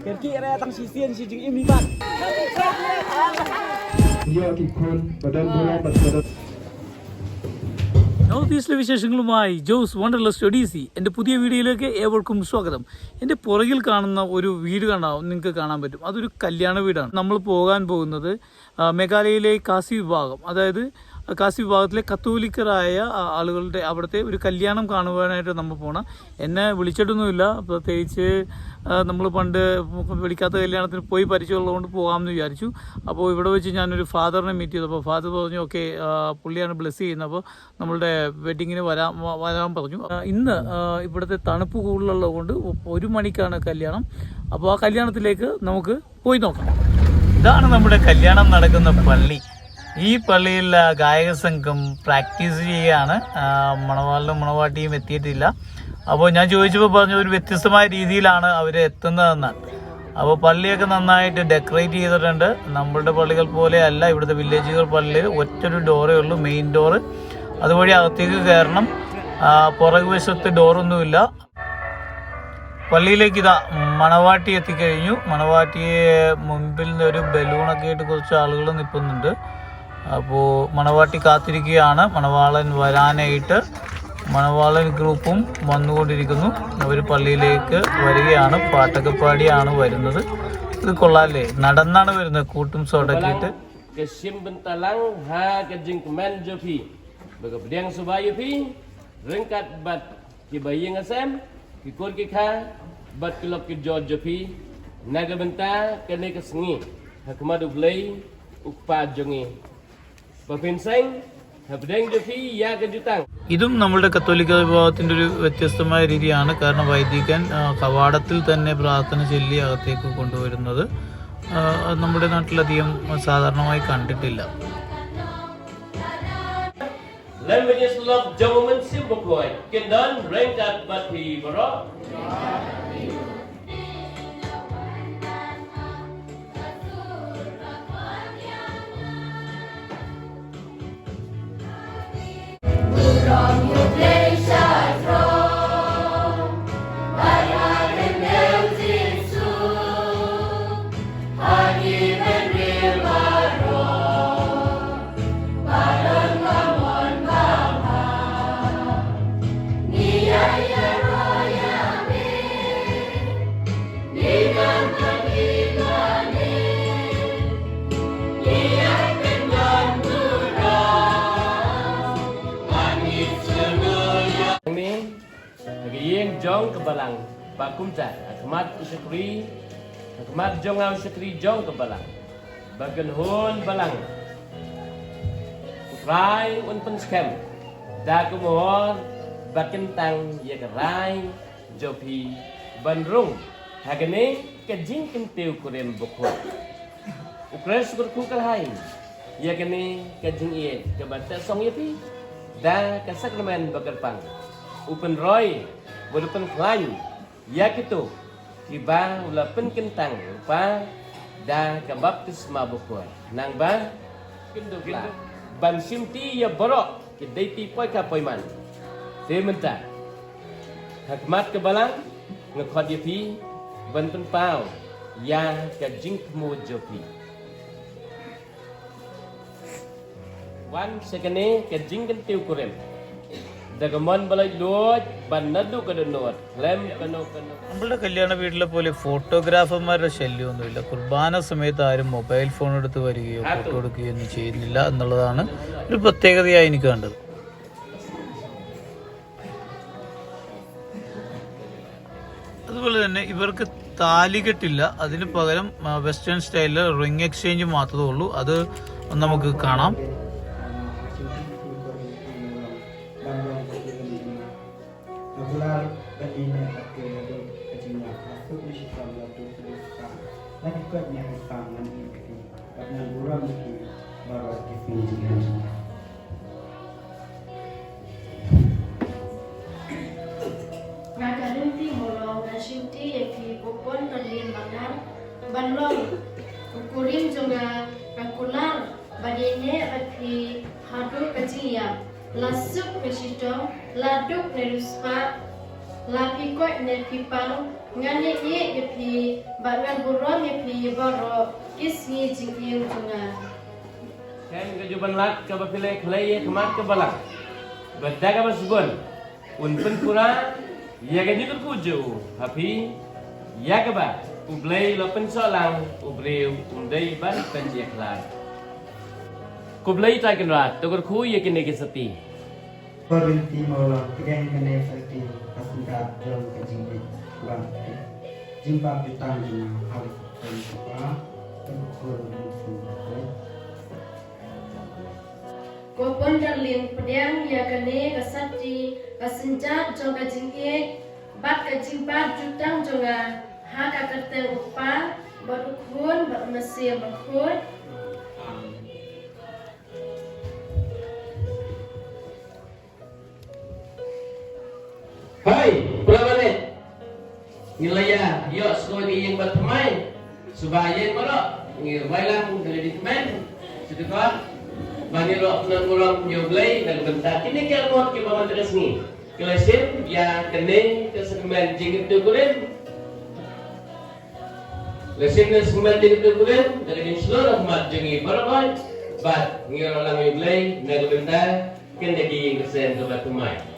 Kerki area tang sisian si jeng imi bak. Dia ikut badan bola badan. North ഈസ്റ്റിലെ വിശേഷങ്ങളുമായി ജോസ് വണ്ടർലസ് സ്റ്റഡീസി എൻ്റെ പുതിയ വീഡിയോയിലേക്ക് ഏവർക്കും സ്വാഗതം. എൻ്റെ പുറകിൽ കാണുന്ന ഒരു വീട് നിങ്ങൾക്ക് കാണാൻ പറ്റും. അതൊരു കല്യാണ വീടാണ്. നമ്മൾ പോകാൻ പോകുന്നത് മേഘാലയയിലെ കാസി വിഭാഗം, അതായത് കാസി വിഭാഗത്തിലെ കത്തോലിക്കരായ ആളുകളുടെ അവിടുത്തെ ഒരു കല്യാണം കാണുവാനായിട്ട് നമ്മൾ പോകണം. എന്നെ വിളിച്ചിട്ടൊന്നുമില്ല, പ്രത്യേകിച്ച് നമ്മൾ പണ്ട് വിളിക്കാത്ത കല്യാണത്തിന് പോയി പരിചയമുള്ളതുകൊണ്ട് പോകാമെന്ന് വിചാരിച്ചു. അപ്പോൾ ഇവിടെ വെച്ച് ഞാനൊരു ഫാദറിനെ മീറ്റ് ചെയ്തു. അപ്പോൾ ഫാദർ പറഞ്ഞു ഓക്കെ, പുള്ളിയാണ് ബ്ലെസ് ചെയ്യുന്നത്, അപ്പോൾ നമ്മളുടെ വെഡിങ്ങിന് വരാൻ പറഞ്ഞു. ഇന്ന് ഇവിടുത്തെ തണുപ്പ് കൂടുതലുള്ളത് കൊണ്ട് 1 മണിക്കാണ് കല്യാണം. അപ്പോൾ ആ കല്യാണത്തിലേക്ക് നമുക്ക് പോയി നോക്കാം. ഇതാണ് നമ്മുടെ കല്യാണം നടക്കുന്ന പള്ളി. ഈ പള്ളിയിൽ ഗായക സംഘം പ്രാക്ടീസ് ചെയ്യുകയാണ്. മണവാളിനും മണവാട്ടിയും എത്തിയിട്ടില്ല. അപ്പോൾ ഞാൻ ചോദിച്ചപ്പോൾ പറഞ്ഞു ഒരു വ്യത്യസ്തമായ രീതിയിലാണ് അവർ എത്തുന്നതെന്ന്. അപ്പോൾ പള്ളിയൊക്കെ നന്നായിട്ട് ഡെക്കറേറ്റ് ചെയ്തിട്ടുണ്ട്. നമ്മളുടെ പള്ളികൾ പോലെ അല്ല, ഇവിടുത്തെ വില്ലേജുകൾ പള്ളിയിൽ ഒറ്റൊരു ഡോറേ ഉള്ളൂ, മെയിൻ ഡോറ്. അതുവഴി അകത്തേക്ക് കയറണം. പുറകുവശത്ത് ഡോറൊന്നുമില്ല. പള്ളിയിലേക്ക് ഇതാ മണവാട്ടി എത്തിക്കഴിഞ്ഞു. മണവാട്ടിയെ മുൻപിൽ നിന്ന് ഒരു ബലൂണൊക്കെ ആയിട്ട് കുറച്ച് ആളുകൾ നിൽക്കുന്നുണ്ട്. അപ്പോൾ മണവാട്ടി കാത്തിരിക്കുകയാണ് മണവാളൻ വരാനായിട്ട്. മണവാളൻ ഗ്രൂപ്പും വന്നുകൊണ്ടിരിക്കുന്നു. അവർ പള്ളിയിലേക്ക് വരികയാണ്. പാട്ടൊക്കെ പാടിയാണ് വരുന്നത്. ഇത് കൊള്ളാല്ലേ, നടന്നാണ് വരുന്നത്, കൂട്ടും സോടക്കിയിട്ട്. ഇതും നമ്മളുടെ കത്തോലിക്ക വിഭാഗത്തിൻ്റെ ഒരു വ്യത്യസ്തമായ രീതിയാണ്. കാരണം വൈദികൻ കവാടത്തിൽ തന്നെ പ്രാർത്ഥന ചൊല്ലി അകത്തേക്ക് കൊണ്ടുവരുന്നത് നമ്മുടെ നാട്ടിലധികം സാധാരണമായി കണ്ടിട്ടില്ല. Jong kebalang bakumta akmat usyakri akmat jong au syakri jong kebalang bagan hon balang rai un pen scam da kumor bakin tang ye rai jopi bandrung hagane kajing kentiu kurem bokho ukres kurku kalhai ye kene kajing ye kebata song yepi da kasakramen bagarpang upen roy walaupun lain ya gitu tiba walaupun kentang lupa dah kebaptisma bukuan nang ba kindukla ban simti ya borok kedai tipoi ka poiman tementa hakmat kebalang ngkhot yepi ban pen pau ya ka jingkmu jopi wan sekene ka jingken tiu kurem നമ്മളുടെ കല്യാണ വീട്ടിലെ പോലെ ഫോട്ടോഗ്രാഫർമാരുടെ ശല്യമൊന്നുമില്ല. കുർബാന സമയത്ത് ആരും mobile phone എടുത്ത് വരികയോ photo എടുക്കുകയോ ഒന്നും ചെയ്യുന്നില്ല എന്നുള്ളതാണ് ഒരു പ്രത്യേകതയായി എനിക്ക് കണ്ടത്. അതുപോലെ തന്നെ ഇവർക്ക് താലികെട്ടില്ല, അതിന് പകരം വെസ്റ്റേൺ സ്റ്റൈലിൽ റിംഗ് എക്സ്ചേഞ്ച് മാത്രമേ ഉള്ളൂ. അത് നമുക്ക് കാണാം. Ngakarunti molong nasinti yafi popon kalin bangar banlong ukurin jonga kakular badene api hadu kajiya lasuk mesito laduk neruspa lapi koi ne pipang ngani ye yepi bangan buron yepi boro kisni jingim tunga. Kan kejuban lat ke bapilai kelai kemat ke balang. Bedak apa subun? Unpen pura ya kan itu kuju. Tapi ya ke ba? Ublay lopen solang ubreu undai ban penjek lat. Kublay tak kenrat. Tukar ku ya kini kesati. Berhenti malam pegang kena seperti kasingkat jom ke jingkit bang jimpa petang dengan hal apa terukur musuh. Kopon darling pedang ya kene kasati kasenjat jong ka jingke bat ka jimpa jutang jonga ha ka kete upa badukun bat mesir bakut. Hai, berapa ni? Ngilaya, yo sekolah ni yang berteman. Subaya mana? Ngirwailah dari di teman. Sedekah. Bani roh penanggulang nyoblay dan bentar. Kini kalau mau kita bangun terus ni. Kelasin ya kene kesemen jingit tu kulen. Lesin kesemen jingit tu kulen dari seluruh mat jengi berapa? Bat ngirolang nyoblay dan bentar. Kene di kesen tu berteman.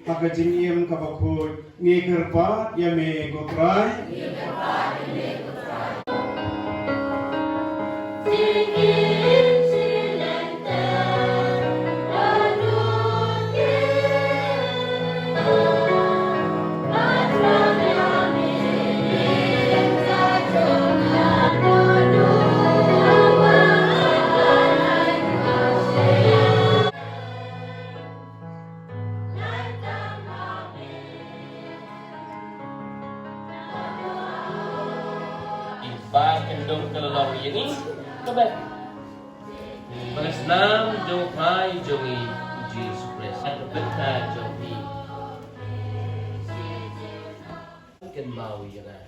Maka jingiem kabakut ngi kerpat ya me gotrai Ba kendung kelelong ini kebet. Balas nam jong pai jongi uji supres. Beta jongi. Ken mau ya kan.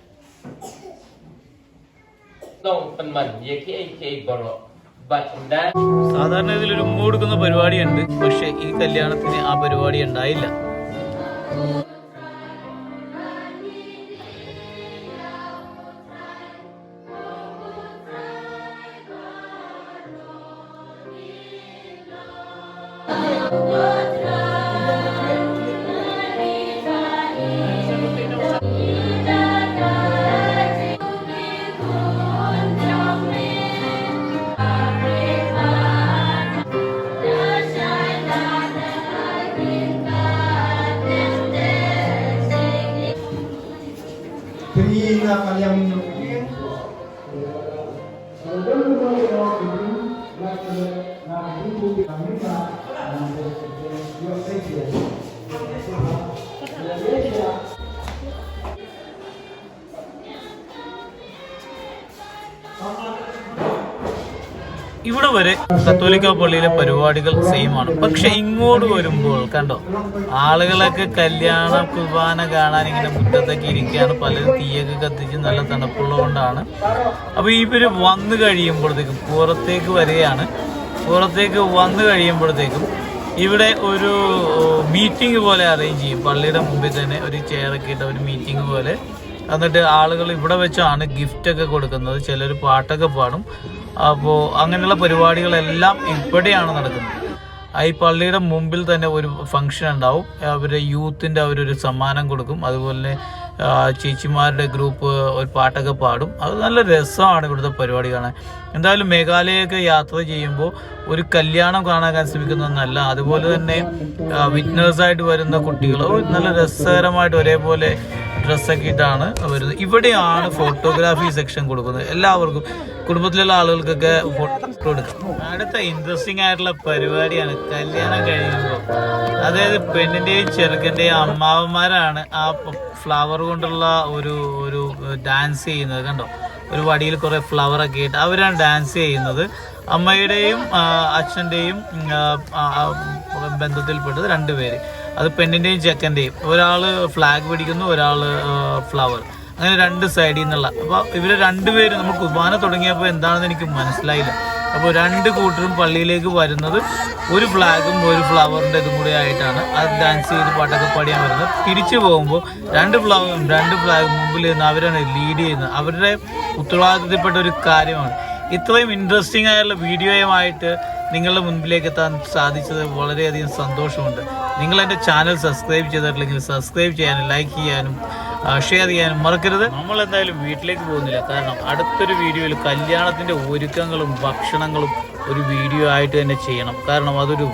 Nong penman ye ke boro. Batunda. സാധാരണ ഇതിലൊരു കൊടുക്കുന്ന പരിപാടിയുണ്ട്. പക്ഷെ ഈ കല്യാണത്തിന് ആ പരിപാടി ഉണ്ടായില്ല. Penina kalian mungkin ഇവിടെ വരെ കത്തോലിക്ക പള്ളിയിലെ പരിപാടികൾ സെയിം ആണ്. പക്ഷെ ഇങ്ങോട്ട് വരുമ്പോൾ കണ്ടോ, ആളുകളൊക്കെ കല്യാണ കുർബാന കാണാൻ ഇങ്ങനെ മുറ്റത്തൊക്കെ ഇരിക്കുകയാണ്. പലരും തീയൊക്കെ കത്തിച്ച് നല്ല തണുപ്പുള്ളതുകൊണ്ടാണ്. അപ്പൊ ഇവര് വന്നു കഴിയുമ്പോഴത്തേക്കും പുറത്തേക്ക് വരികയാണ്. പുറത്തേക്ക് വന്നു കഴിയുമ്പോഴത്തേക്കും ഇവിടെ ഒരു മീറ്റിംഗ് പോലെ അറേഞ്ച് ചെയ്യും. പള്ളിയുടെ മുമ്പിൽ തന്നെ ഒരു ചെയറൊക്കെ ഇട്ട ഒരു മീറ്റിംഗ് പോലെ. എന്നിട്ട് ആളുകൾ ഇവിടെ വെച്ചാണ് ഗിഫ്റ്റൊക്കെ കൊടുക്കുന്നത്. ചിലർ പാട്ടൊക്കെ പാടും. അപ്പോൾ അങ്ങനെയുള്ള പരിപാടികളെല്ലാം ഇവിടെയാണ് നടക്കുന്നത്. ഈ പള്ളിയുടെ മുമ്പിൽ തന്നെ ഒരു ഫംഗ്ഷൻ ഉണ്ടാവും. അവരുടെ യൂത്തിൻ്റെ അവരൊരു സമ്മാനം കൊടുക്കും. അതുപോലെ ചേച്ചിമാരുടെ ഗ്രൂപ്പ് ഒരു പാട്ടൊക്കെ പാടും. അത് നല്ല രസമാണ് ഇവിടുത്തെ പരിപാടി കാണാൻ. എന്തായാലും മേഘാലയൊക്കെ യാത്ര ചെയ്യുമ്പോൾ ഒരു കല്യാണം കാണാൻ ശ്രമിക്കുന്നതെന്നല്ല, അതുപോലെ തന്നെ വിറ്റ്നേഴ്സായിട്ട് വരുന്ന കുട്ടികൾ നല്ല രസകരമായിട്ട് ഒരേപോലെ ഡ്രസ്സൊക്കെ ഇട്ടാണ് വരുന്നത്. ഇവിടെയാണ് ഫോട്ടോഗ്രാഫി സെക്ഷൻ കൊടുക്കുന്നത്. എല്ലാവർക്കും, കുടുംബത്തിലുള്ള ആളുകൾക്കൊക്കെ ഫോട്ടോ എടുക്കാം. അടുത്ത ഇൻട്രസ്റ്റിംഗ് ആയിട്ടുള്ള പരിപാടിയാണ് കല്യാണം കഴിയുമ്പോൾ. അതായത് പെണ്ണിന്റെയും ചെറുക്കന്റെയും അമ്മാവന്മാരാണ് ആ ഫ്ലവർ കൊണ്ടുള്ള ഒരു ഡാൻസ് ചെയ്യുന്നത്. കണ്ടോ, ഒരു വടിയിൽ കുറെ ഫ്ലവറൊക്കെ ഇട്ട് അവരാണ് ഡാൻസ് ചെയ്യുന്നത്. അമ്മയുടെയും അച്ഛൻ്റെയും ബന്ധത്തിൽപ്പെട്ടത് 2 പേര്. അത് പെണ്ണിൻ്റെയും ചെക്കൻ്റെയും. ഒരാൾ ഫ്ലാഗ് പിടിക്കുന്നു, ഒരാൾ ഫ്ലവർ, അങ്ങനെ 2 സൈഡിൽ നിന്നുള്ള. അപ്പോൾ ഇവർ 2 പേര് നമ്മൾ കുർബാന തുടങ്ങിയപ്പോൾ എന്താണെന്ന് എനിക്ക് മനസ്സിലായില്ല. അപ്പോൾ 2 കൂട്ടരും പള്ളിയിലേക്ക് വരുന്നത് ഒരു ഫ്ലാഗും ഒരു ഫ്ലവറിൻ്റെ ഇതും കൂടെ ആയിട്ടാണ്. അത് ഡാൻസ് ചെയ്ത് പാട്ടൊക്കെ പാടിയാൻ വരുന്നത്. തിരിച്ചു പോകുമ്പോൾ 2 ഫ്ലവറും 2 ഫ്ലാഗും മുമ്പിൽ നിന്ന് അവരാണ് ലീഡ് ചെയ്യുന്നത്. അവരുടെ ഉത്തരവാദിത്തപ്പെട്ട ഒരു കാര്യമാണ്. ഇത്രയും ഇൻട്രസ്റ്റിംഗ് ആയുള്ള വീഡിയോയുമായിട്ട് നിങ്ങളുടെ മുൻപിലേക്ക് എത്താൻ സാധിച്ചത് വളരെയധികം സന്തോഷമുണ്ട്. നിങ്ങൾ എൻ്റെ ചാനൽ സബ്സ്ക്രൈബ് ചെയ്തിട്ടില്ലെങ്കിൽ സബ്സ്ക്രൈബ് ചെയ്യാനും ലൈക്ക് ചെയ്യാനും ഷെയർ ചെയ്യാനും മറക്കരുത്. നമ്മൾ എന്തായാലും വീട്ടിലേക്ക് പോകുന്നില്ല, കാരണം അടുത്തൊരു വീഡിയോയിൽ കല്യാണത്തിൻ്റെ ഒരുക്കങ്ങളും ഭക്ഷണങ്ങളും ഒരു വീഡിയോ ആയിട്ട് തന്നെ ചെയ്യണം. കാരണം അതൊരു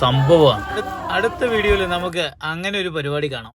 സംഭവമാണ്. അടുത്ത വീഡിയോയിൽ നമുക്ക് അങ്ങനെ ഒരു പരിപാടി കാണാം.